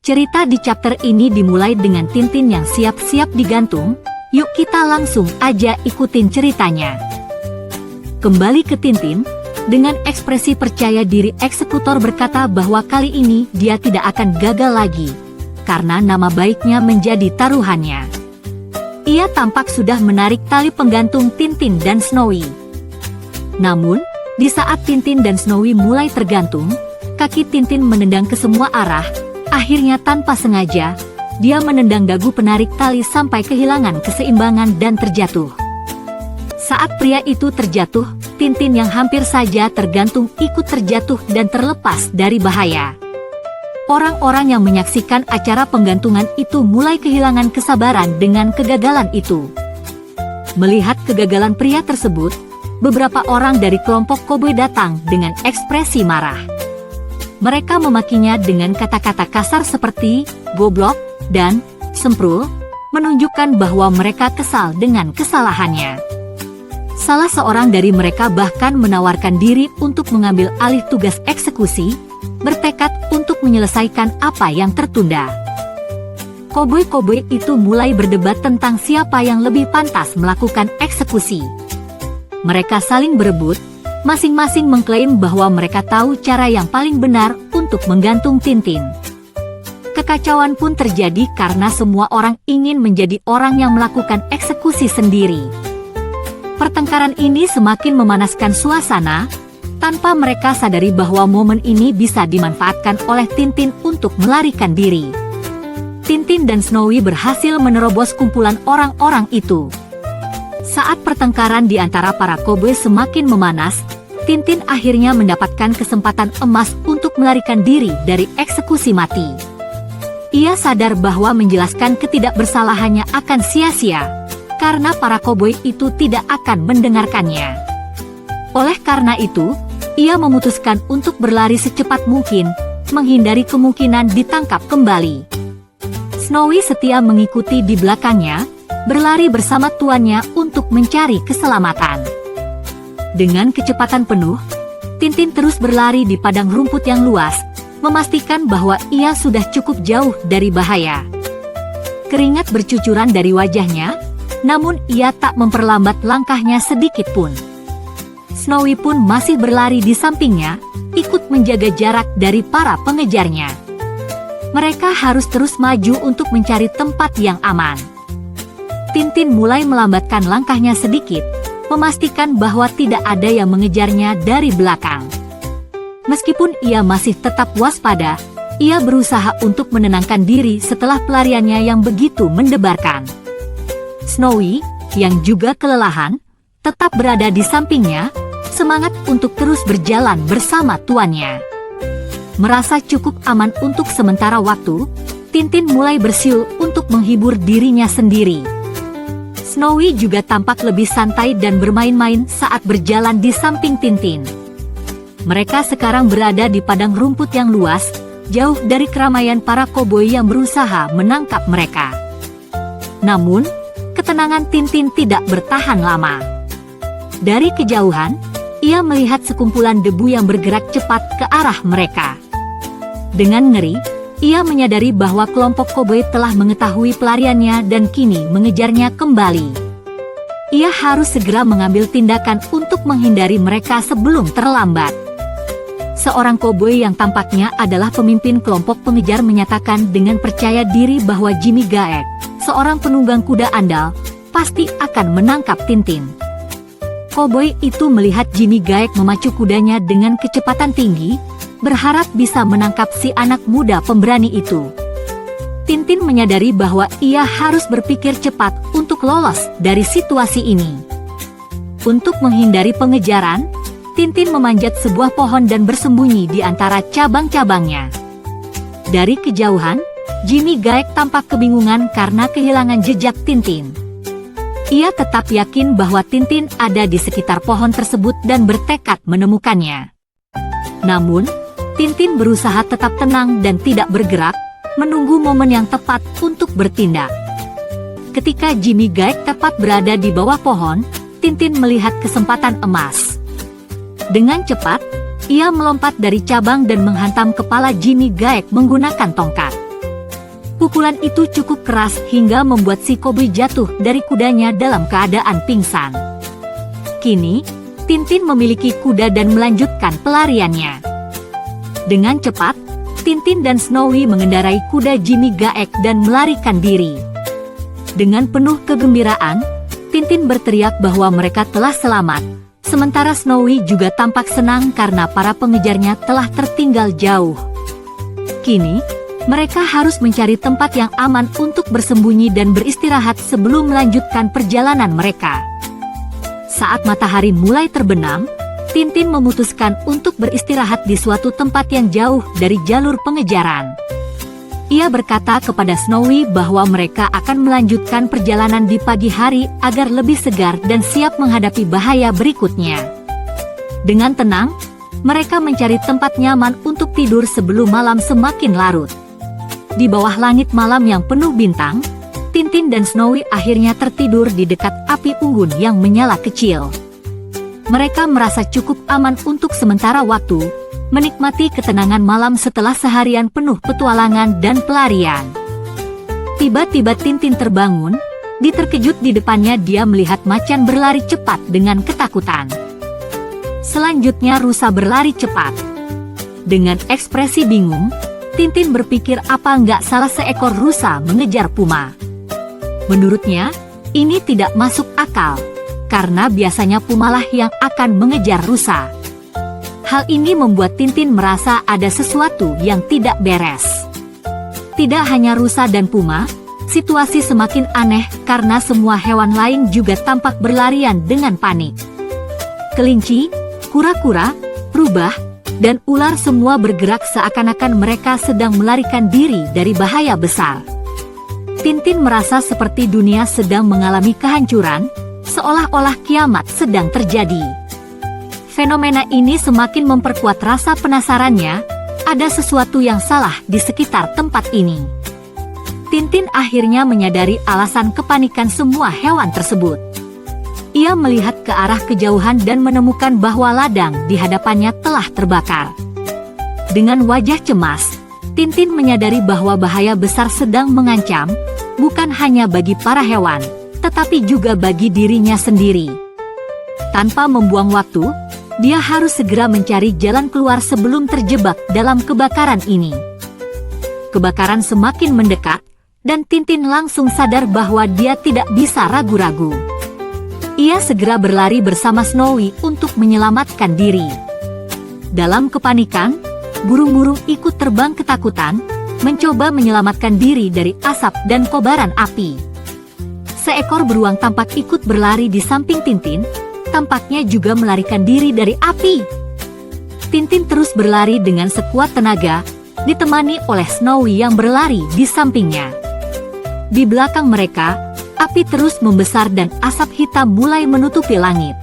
Cerita di chapter ini dimulai dengan Tintin yang siap-siap digantung. Yuk kita langsung aja ikutin ceritanya. Kembali ke Tintin, dengan ekspresi percaya diri eksekutor berkata bahwa kali ini dia tidak akan gagal lagi, karena nama baiknya menjadi taruhannya. Ia tampak sudah menarik tali penggantung Tintin dan Snowy. Namun, di saat Tintin dan Snowy mulai tergantung, kaki Tintin menendang ke semua arah. Akhirnya tanpa sengaja, dia menendang dagu penarik tali sampai kehilangan keseimbangan dan terjatuh. Saat pria itu terjatuh, Tintin yang hampir saja tergantung ikut terjatuh dan terlepas dari bahaya. Orang-orang yang menyaksikan acara penggantungan itu mulai kehilangan kesabaran dengan kegagalan itu. Melihat kegagalan pria tersebut, beberapa orang dari kelompok koboi datang dengan ekspresi marah. Mereka memakinya dengan kata-kata kasar seperti goblok dan semprul, menunjukkan bahwa mereka kesal dengan kesalahannya. Salah seorang dari mereka bahkan menawarkan diri untuk mengambil alih tugas eksekusi, bertekad untuk menyelesaikan apa yang tertunda. Koboi-koboi itu mulai berdebat tentang siapa yang lebih pantas melakukan eksekusi. Mereka saling berebut, masing-masing mengklaim bahwa mereka tahu cara yang paling benar untuk menggantung Tintin. Kekacauan pun terjadi karena semua orang ingin menjadi orang yang melakukan eksekusi sendiri. Pertengkaran ini semakin memanaskan suasana, tanpa mereka sadari bahwa momen ini bisa dimanfaatkan oleh Tintin untuk melarikan diri. Tintin dan Snowy berhasil menerobos kumpulan orang-orang itu. Saat pertengkaran di antara para koboi semakin memanas, Tintin akhirnya mendapatkan kesempatan emas untuk melarikan diri dari eksekusi mati. Ia sadar bahwa menjelaskan ketidakbersalahannya akan sia-sia, karena para koboi itu tidak akan mendengarkannya. Oleh karena itu, ia memutuskan untuk berlari secepat mungkin, menghindari kemungkinan ditangkap kembali. Snowy setia mengikuti di belakangnya, berlari bersama tuannya untuk mencari keselamatan. Dengan kecepatan penuh, Tintin terus berlari di padang rumput yang luas, memastikan bahwa ia sudah cukup jauh dari bahaya. Keringat bercucuran dari wajahnya, namun ia tak memperlambat langkahnya sedikit pun. Snowy pun masih berlari di sampingnya, ikut menjaga jarak dari para pengejarnya. Mereka harus terus maju untuk mencari tempat yang aman. Tintin mulai melambatkan langkahnya sedikit, memastikan bahwa tidak ada yang mengejarnya dari belakang. Meskipun ia masih tetap waspada, ia berusaha untuk menenangkan diri setelah pelariannya yang begitu mendebarkan. Snowy, yang juga kelelahan, tetap berada di sampingnya, semangat untuk terus berjalan bersama tuannya. Merasa cukup aman untuk sementara waktu, Tintin mulai bersiul untuk menghibur dirinya sendiri. Snowy juga tampak lebih santai dan bermain-main saat berjalan di samping Tintin. Mereka sekarang berada di padang rumput yang luas, jauh dari keramaian para koboi yang berusaha menangkap mereka. Namun, ketenangan Tintin tidak bertahan lama. Dari kejauhan, ia melihat sekumpulan debu yang bergerak cepat ke arah mereka. Dengan ngeri, ia menyadari bahwa kelompok koboi telah mengetahui pelariannya dan kini mengejarnya kembali. Ia harus segera mengambil tindakan untuk menghindari mereka sebelum terlambat. Seorang koboi yang tampaknya adalah pemimpin kelompok pengejar menyatakan dengan percaya diri bahwa Jimmy Gaek, seorang penunggang kuda andal, pasti akan menangkap Tintin. Koboi itu melihat Jimmy Gaek memacu kudanya dengan kecepatan tinggi, berharap bisa menangkap si anak muda pemberani itu. Tintin menyadari bahwa ia harus berpikir cepat untuk lolos dari situasi ini. Untuk menghindari pengejaran, Tintin memanjat sebuah pohon dan bersembunyi di antara cabang-cabangnya. Dari kejauhan, Jimmy Gaek tampak kebingungan karena kehilangan jejak Tintin. Ia tetap yakin bahwa Tintin ada di sekitar pohon tersebut dan bertekad menemukannya. Namun, Tintin berusaha tetap tenang dan tidak bergerak, menunggu momen yang tepat untuk bertindak. Ketika Jimmy Gaek tepat berada di bawah pohon, Tintin melihat kesempatan emas. Dengan cepat, ia melompat dari cabang dan menghantam kepala Jimmy Gaek menggunakan tongkat. Pukulan itu cukup keras hingga membuat si koboi jatuh dari kudanya dalam keadaan pingsan. Kini, Tintin memiliki kuda dan melanjutkan pelariannya. Dengan cepat, Tintin dan Snowy mengendarai kuda Jimmy Gaek dan melarikan diri. Dengan penuh kegembiraan, Tintin berteriak bahwa mereka telah selamat, sementara Snowy juga tampak senang karena para pengejarnya telah tertinggal jauh. Kini, mereka harus mencari tempat yang aman untuk bersembunyi dan beristirahat sebelum melanjutkan perjalanan mereka. Saat matahari mulai terbenam, Tintin memutuskan untuk beristirahat di suatu tempat yang jauh dari jalur pengejaran. Ia berkata kepada Snowy bahwa mereka akan melanjutkan perjalanan di pagi hari agar lebih segar dan siap menghadapi bahaya berikutnya. Dengan tenang, mereka mencari tempat nyaman untuk tidur sebelum malam semakin larut. Di bawah langit malam yang penuh bintang, Tintin dan Snowy akhirnya tertidur di dekat api unggun yang menyala kecil. Mereka merasa cukup aman untuk sementara waktu, menikmati ketenangan malam setelah seharian penuh petualangan dan pelarian. Tiba-tiba Tintin terbangun, terkejut di depannya dia melihat macan berlari cepat dengan ketakutan. Selanjutnya rusa berlari cepat. Dengan ekspresi bingung, Tintin berpikir apa nggak salah seekor rusa mengejar puma. Menurutnya, ini tidak masuk akal, karena biasanya pumalah yang akan mengejar rusa. Hal ini membuat Tintin merasa ada sesuatu yang tidak beres. Tidak hanya rusa dan puma, situasi semakin aneh karena semua hewan lain juga tampak berlarian dengan panik. Kelinci, kura-kura, rubah, dan ular semua bergerak seakan-akan mereka sedang melarikan diri dari bahaya besar. Tintin merasa seperti dunia sedang mengalami kehancuran, seolah-olah kiamat sedang terjadi. Fenomena ini semakin memperkuat rasa penasarannya, ada sesuatu yang salah di sekitar tempat ini. Tintin akhirnya menyadari alasan kepanikan semua hewan tersebut. Ia melihat ke arah kejauhan dan menemukan bahwa ladang di hadapannya telah terbakar. Dengan wajah cemas, Tintin menyadari bahwa bahaya besar sedang mengancam, bukan hanya bagi para hewan, tetapi juga bagi dirinya sendiri. Tanpa membuang waktu, dia harus segera mencari jalan keluar sebelum terjebak dalam kebakaran ini. Kebakaran semakin mendekat, dan Tintin langsung sadar bahwa dia tidak bisa ragu-ragu. Ia segera berlari bersama Snowy untuk menyelamatkan diri. Dalam kepanikan, burung-burung ikut terbang ketakutan, mencoba menyelamatkan diri dari asap dan kobaran api. Seekor beruang tampak ikut berlari di samping Tintin, tampaknya juga melarikan diri dari api. Tintin terus berlari dengan sekuat tenaga, ditemani oleh Snowy yang berlari di sampingnya. Di belakang mereka, api terus membesar dan asap hitam mulai menutupi langit.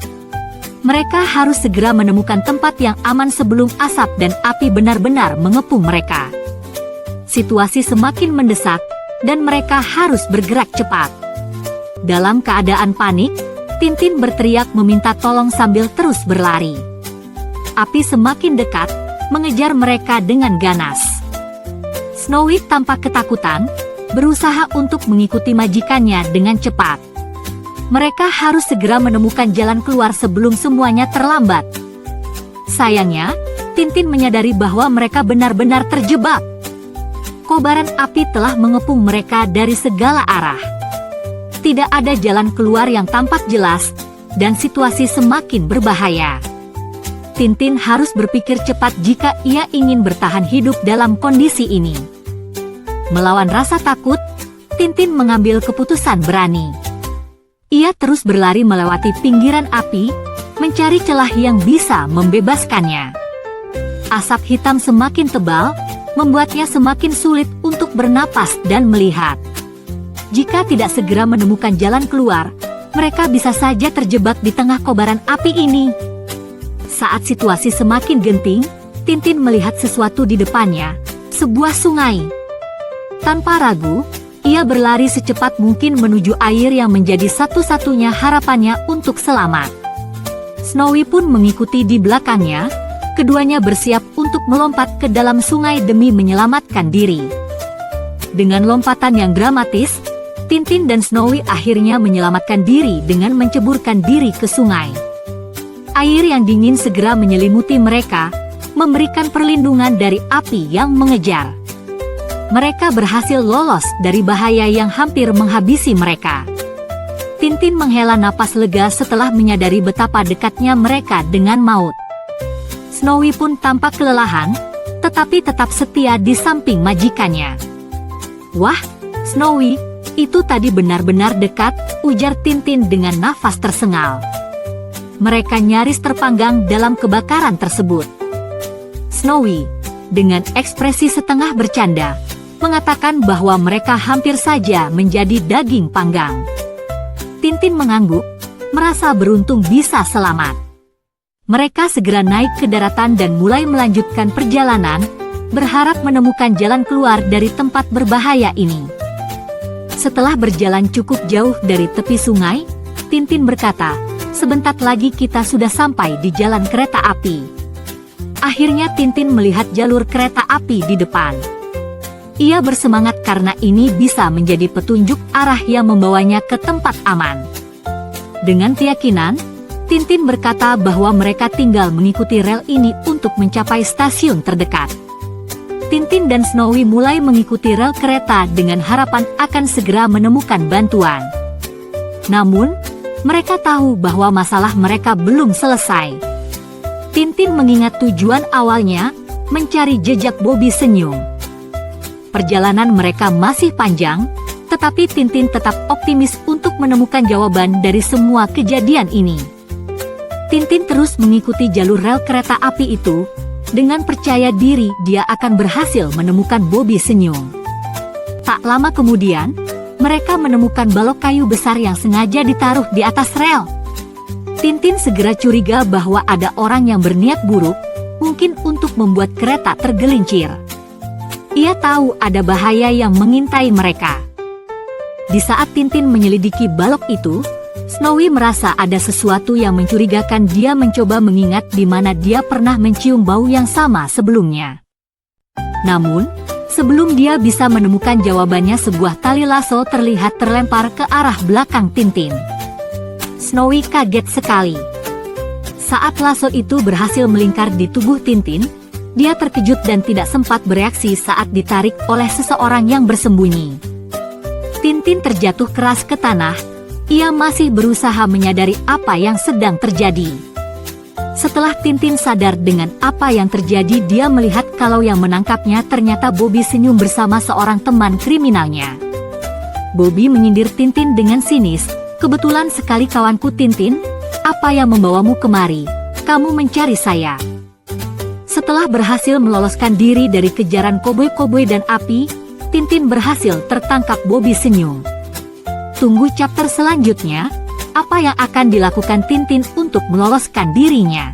Mereka harus segera menemukan tempat yang aman sebelum asap dan api benar-benar mengepung mereka. Situasi semakin mendesak, dan mereka harus bergerak cepat. Dalam keadaan panik, Tintin berteriak meminta tolong sambil terus berlari. Api semakin dekat, mengejar mereka dengan ganas. Snowy tampak ketakutan, berusaha untuk mengikuti majikannya dengan cepat. Mereka harus segera menemukan jalan keluar sebelum semuanya terlambat. Sayangnya, Tintin menyadari bahwa mereka benar-benar terjebak. Kobaran api telah mengepung mereka dari segala arah. Tidak ada jalan keluar yang tampak jelas, dan situasi semakin berbahaya. Tintin harus berpikir cepat jika ia ingin bertahan hidup dalam kondisi ini. Melawan rasa takut, Tintin mengambil keputusan berani. Ia terus berlari melewati pinggiran api, mencari celah yang bisa membebaskannya. Asap hitam semakin tebal, membuatnya semakin sulit untuk bernapas dan melihat. Jika tidak segera menemukan jalan keluar, mereka bisa saja terjebak di tengah kobaran api ini. Saat situasi semakin genting, Tintin melihat sesuatu di depannya, sebuah sungai. Tanpa ragu, ia berlari secepat mungkin menuju air yang menjadi satu-satunya harapannya untuk selamat. Snowy pun mengikuti di belakangnya, keduanya bersiap untuk melompat ke dalam sungai demi menyelamatkan diri. Dengan lompatan yang dramatis, Tintin dan Snowy akhirnya menyelamatkan diri dengan menceburkan diri ke sungai. Air yang dingin segera menyelimuti mereka, memberikan perlindungan dari api yang mengejar. Mereka berhasil lolos dari bahaya yang hampir menghabisi mereka. Tintin menghela napas lega setelah menyadari betapa dekatnya mereka dengan maut. Snowy pun tampak kelelahan, tetapi tetap setia di samping majikannya. "Wah, Snowy, itu tadi benar-benar dekat," ujar Tintin dengan nafas tersengal. Mereka nyaris terpanggang dalam kebakaran tersebut. Snowy, dengan ekspresi setengah bercanda, mengatakan bahwa mereka hampir saja menjadi daging panggang. Tintin mengangguk, merasa beruntung bisa selamat. Mereka segera naik ke daratan dan mulai melanjutkan perjalanan, berharap menemukan jalan keluar dari tempat berbahaya ini. Setelah berjalan cukup jauh dari tepi sungai, Tintin berkata, "Sebentar lagi kita sudah sampai di jalan kereta api." Akhirnya Tintin melihat jalur kereta api di depan. Ia bersemangat karena ini bisa menjadi petunjuk arah yang membawanya ke tempat aman. Dengan keyakinan, Tintin berkata bahwa mereka tinggal mengikuti rel ini untuk mencapai stasiun terdekat. Tintin dan Snowy mulai mengikuti rel kereta dengan harapan akan segera menemukan bantuan. Namun, mereka tahu bahwa masalah mereka belum selesai. Tintin mengingat tujuan awalnya, mencari jejak Bobby Senyum. Perjalanan mereka masih panjang, tetapi Tintin tetap optimis untuk menemukan jawaban dari semua kejadian ini. Tintin terus mengikuti jalur rel kereta api itu, dengan percaya diri dia akan berhasil menemukan Bobby Senyum. Tak lama kemudian, mereka menemukan balok kayu besar yang sengaja ditaruh di atas rel. Tintin segera curiga bahwa ada orang yang berniat buruk, mungkin untuk membuat kereta tergelincir. Ia tahu ada bahaya yang mengintai mereka. Di saat Tintin menyelidiki balok itu, Snowy merasa ada sesuatu yang mencurigakan. Dia mencoba mengingat di mana dia pernah mencium bau yang sama sebelumnya. Namun, sebelum dia bisa menemukan jawabannya, sebuah tali lasso terlihat terlempar ke arah belakang Tintin. Snowy kaget sekali. Saat lasso itu berhasil melingkar di tubuh Tintin, dia terkejut dan tidak sempat bereaksi saat ditarik oleh seseorang yang bersembunyi. Tintin terjatuh keras ke tanah. Ia masih berusaha menyadari apa yang sedang terjadi. Setelah Tintin sadar dengan apa yang terjadi, dia melihat kalau yang menangkapnya ternyata Bobby Senyum bersama seorang teman kriminalnya. Bobby menyindir Tintin dengan sinis, "Kebetulan sekali kawanku Tintin, apa yang membawamu kemari? Kamu mencari saya." Setelah berhasil meloloskan diri dari kejaran koboi-koboi dan api, Tintin berhasil tertangkap Bobby Senyum. Tunggu chapter selanjutnya, apa yang akan dilakukan Tintin untuk meloloskan dirinya.